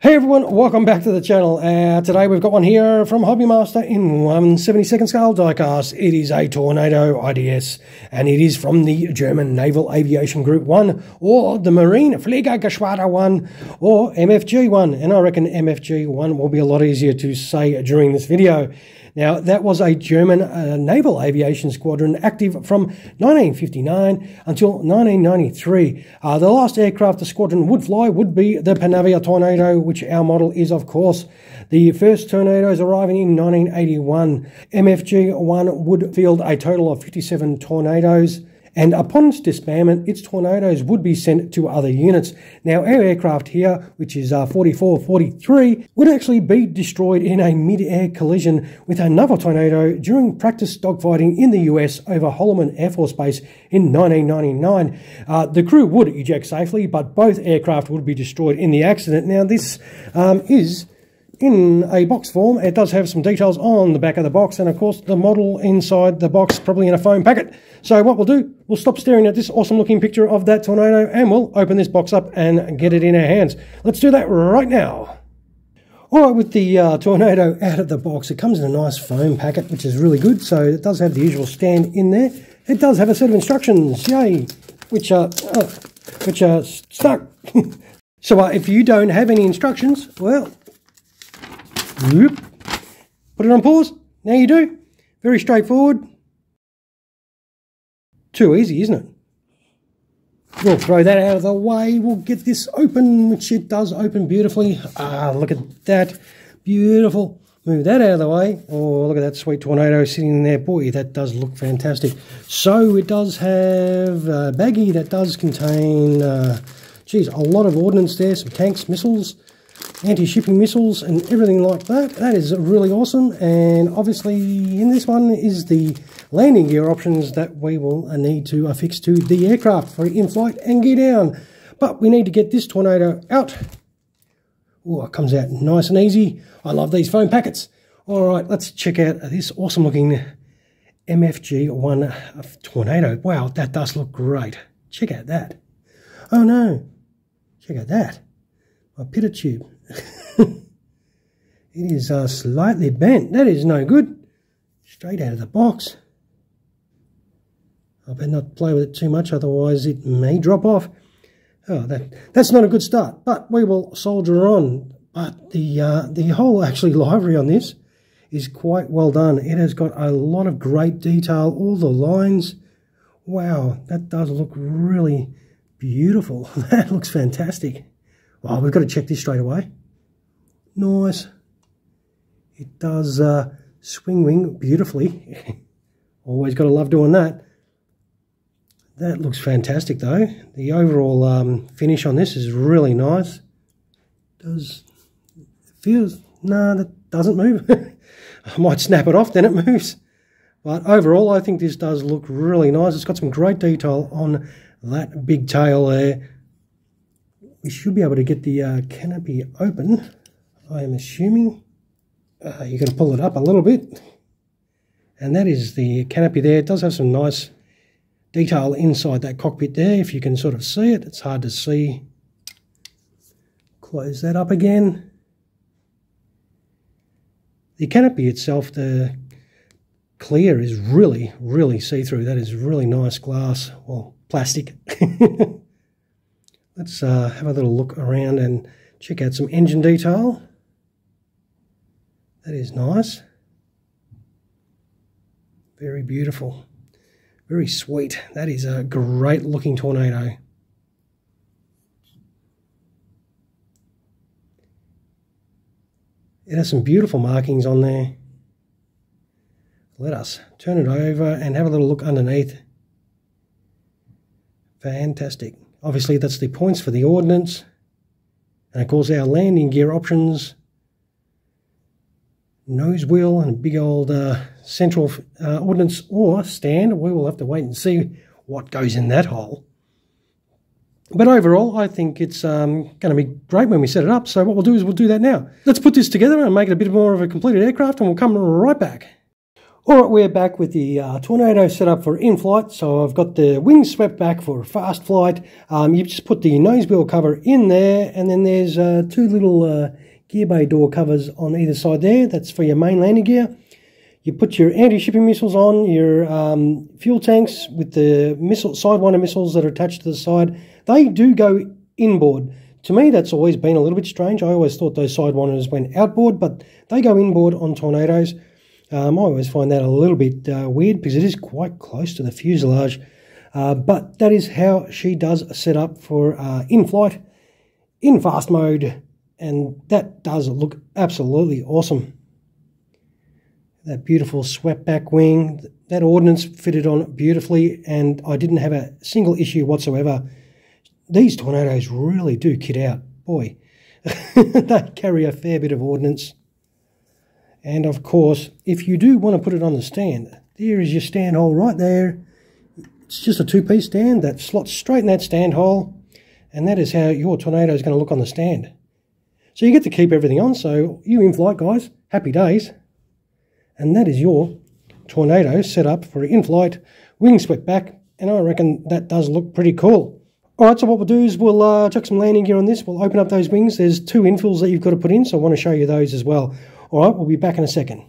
Hey everyone, welcome back to the channel. Today we've got one here from Hobbymaster in 1/72nd scale diecast. It is a Tornado IDS and it is from the German Naval Aviation Group 1 or the Marineflieger 1 or MFG 1. And I reckon MFG 1 will be a lot easier to say during this video. Now, that was a German naval aviation squadron active from 1959 until 1993. The last aircraft the squadron would fly would be the Panavia Tornado, which our model is, of course. The first Tornadoes arriving in 1981. MFG 1 would field a total of 57 Tornadoes, and upon its disbandment, its Tornadoes would be sent to other units. Now, our aircraft here, which is 4443, would actually be destroyed in a mid-air collision with another Tornado during practice dogfighting in the US over Holloman Air Force Base in 1999. The crew would eject safely, but both aircraft would be destroyed in the accident. Now, this is in a box form. It does have some details on the back of the box, and of course the model inside the box probably in a foam packet. So what we'll do, we'll stop staring at this awesome looking picture of that Tornado and we'll open this box up and get it in our hands. Let's do that right now. Alright, with the Tornado out of the box, it comes in a nice foam packet, which is really good. So it does have the usual stand in there. It does have a set of instructions, yay, which are stuck. So if you don't have any instructions, well, whoop, put it on pause. Now you do. Very straightforward. Too easy, isn't it? We'll throw that out of the way. We'll get this open, which it does open beautifully. Look at that. Beautiful. Move that out of the way. Oh, look at that sweet Tornado sitting in there. Boy, that does look fantastic. So it does have a baggie that does contain, a lot of ordnance there. Some tanks, missiles, anti-shipping missiles and everything like that. That is really awesome. And obviously in this one is the landing gear options that we will need to affix to the aircraft for in-flight and gear down. But we need to get this Tornado out. Oh, it comes out nice and easy. I love these foam packets. All right, let's check out this awesome looking MFG 1 Tornado. Wow, that does look great. Check out that. Oh no, check out that. My pitter tube. It is slightly bent. That is no good. Straight out of the box. I better not play with it too much, otherwise it may drop off. Oh, that's not a good start, but we will soldier on. But the whole actually livery on this is quite well done. It has got a lot of great detail, all the lines. Wow, that does look really beautiful. That looks fantastic. Well, we've got to check this straight away. Nice. It does swing wing beautifully. Always got to love doing that. That looks fantastic though. The overall finish on this is really nice. No, that doesn't move. I might snap it off, then it moves. But overall, I think this does look really nice. It's got some great detail on that big tail there. We should be able to get the canopy open, I am assuming. You've got to pull it up a little bit. And that is the canopy there. It does have some nice detail inside that cockpit there, if you can sort of see it. It's hard to see. Close that up again. The canopy itself, the clear, is really, really see-through. That is really nice glass, well, plastic. Let's have a little look around and check out some engine detail. That is nice. Very beautiful. Very sweet. That is a great looking Tornado. It has some beautiful markings on there. Let us turn it over and have a little look underneath. Fantastic. Obviously, that's the points for the ordnance. And of course, our landing gear options. Nose wheel and a big old central ordnance or stand. We will have to wait and see what goes in that hole. But overall, I think it's going to be great when we set it up. So what we'll do is we'll do that now. Let's put this together and make it a bit more of a completed aircraft, and we'll come right back. Alright, we're back with the Tornado set up for in-flight. So I've got the wings swept back for fast flight. You just put the nose wheel cover in there, and then there's two little gear bay door covers on either side there. That's for your main landing gear. You put your anti-shipping missiles on, your fuel tanks with the Sidewinder missiles that are attached to the side. They do go inboard. To me, that's always been a little bit strange. I always thought those Sidewinders went outboard, but they go inboard on Tornadoes. I always find that a little bit weird because it is quite close to the fuselage. But that is how she does set up for in-flight, in fast mode, and that does look absolutely awesome. That beautiful swept back wing, that ordnance fitted on beautifully, and I didn't have a single issue whatsoever. These Tornadoes really do kit out. Boy, they carry a fair bit of ordnance. And of course, if you do want to put it on the stand, there is your stand hole right there. It's just a two-piece stand that slots straight in that stand hole, and that is how your Tornado is going to look on the stand. So you get to keep everything on, so you in flight, guys, happy days. And that is your Tornado set up for in-flight, wings swept back, and I reckon that does look pretty cool. Alright, so what we'll do is we'll chuck some landing gear on this. We'll open up those wings. There's two infills that you've got to put in, so I want to show you those as well. Alright, we'll be back in a second.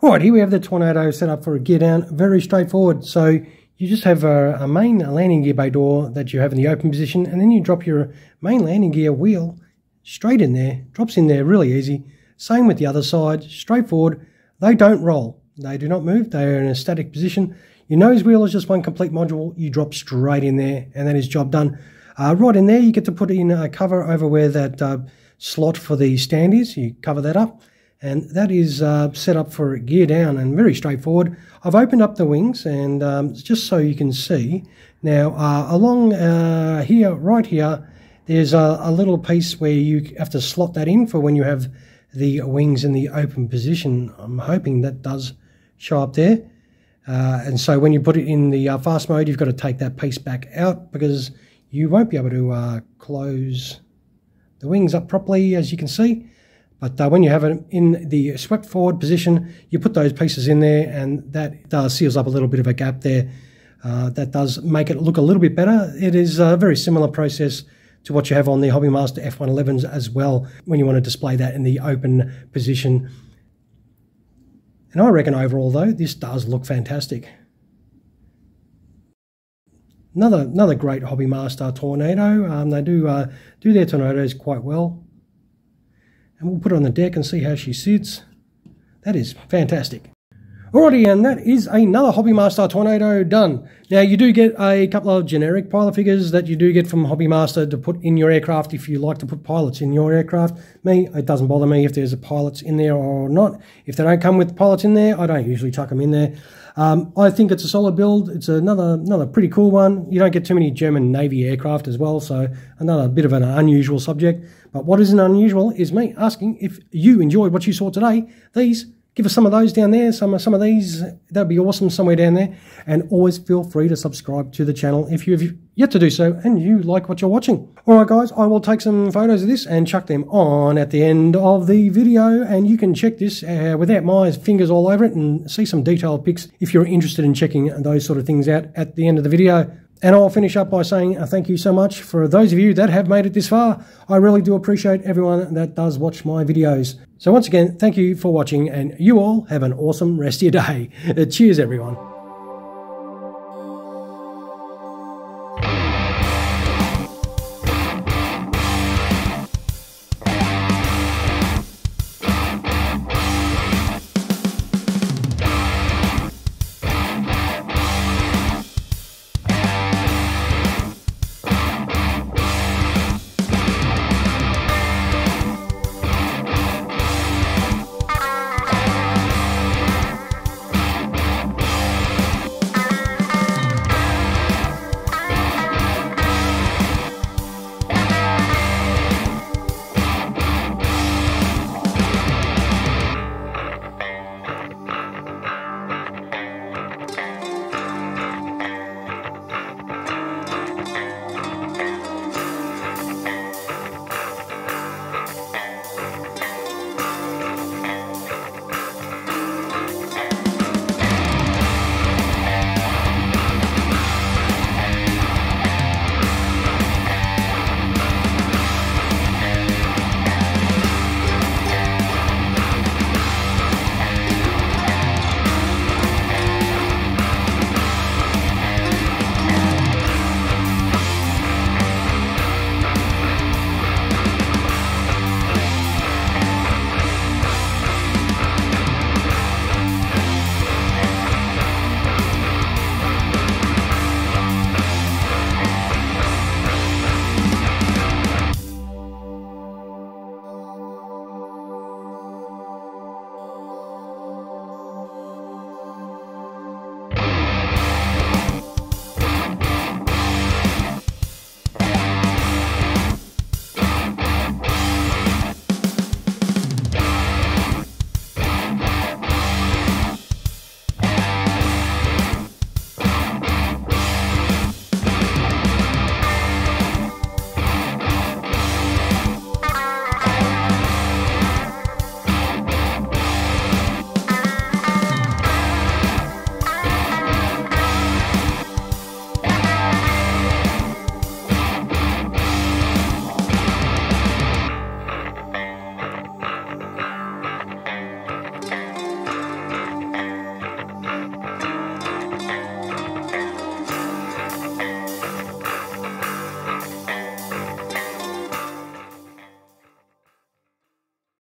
Alright, here we have the Tornado set up for a gear down. Very straightforward. So you just have a main landing gear bay door that you have in the open position, and then you drop your main landing gear wheel straight in there. Drops in there really easy. Same with the other side, straightforward. They don't roll. They do not move. They are in a static position. Your nose wheel is just one complete module. You drop straight in there, and that is job done. Right in there, you get to put in a cover over where that slot for the stand is. You cover that up, and that is set up for gear down and very straightforward. I've opened up the wings, and just so you can see now, along here, right here, there's a little piece where you have to slot that in for when you have the wings in the open position. I'm hoping that does show up there. And so when you put it in the fast mode, you've got to take that piece back out because you won't be able to close the wings up properly, as you can see. But when you have it in the swept forward position, you put those pieces in there, and that seals up a little bit of a gap there. That does make it look a little bit better. It is a very similar process to what you have on the Hobbymaster F111s as well, when you want to display that in the open position. And I reckon overall, though, this does look fantastic. Another great Hobbymaster Tornado. They do their Tornadoes quite well. And we'll put it on the deck and see how she sits. That is fantastic. Alrighty, and that is another Hobbymaster Tornado done. Now, you do get a couple of generic pilot figures that you do get from Hobbymaster to put in your aircraft if you like to put pilots in your aircraft. It doesn't bother me if there's a pilots in there or not. If they don't come with pilots in there, I don't usually chuck them in there. I think it's a solid build. It's another pretty cool one. You don't get too many German Navy aircraft as well, so another bit of an unusual subject. But what isn't unusual is me asking if you enjoyed what you saw today. Give us some of those down there, some of these. That'd be awesome somewhere down there. And always feel free to subscribe to the channel if you've yet to do so and you like what you're watching. Alright guys, I will take some photos of this and chuck them on at the end of the video, and you can check this without my fingers all over it and see some detailed pics if you're interested in checking those sort of things out at the end of the video. And I'll finish up by saying thank you so much for those of you that have made it this far. I really do appreciate everyone that does watch my videos. So once again, thank you for watching, and you all have an awesome rest of your day. Cheers, everyone.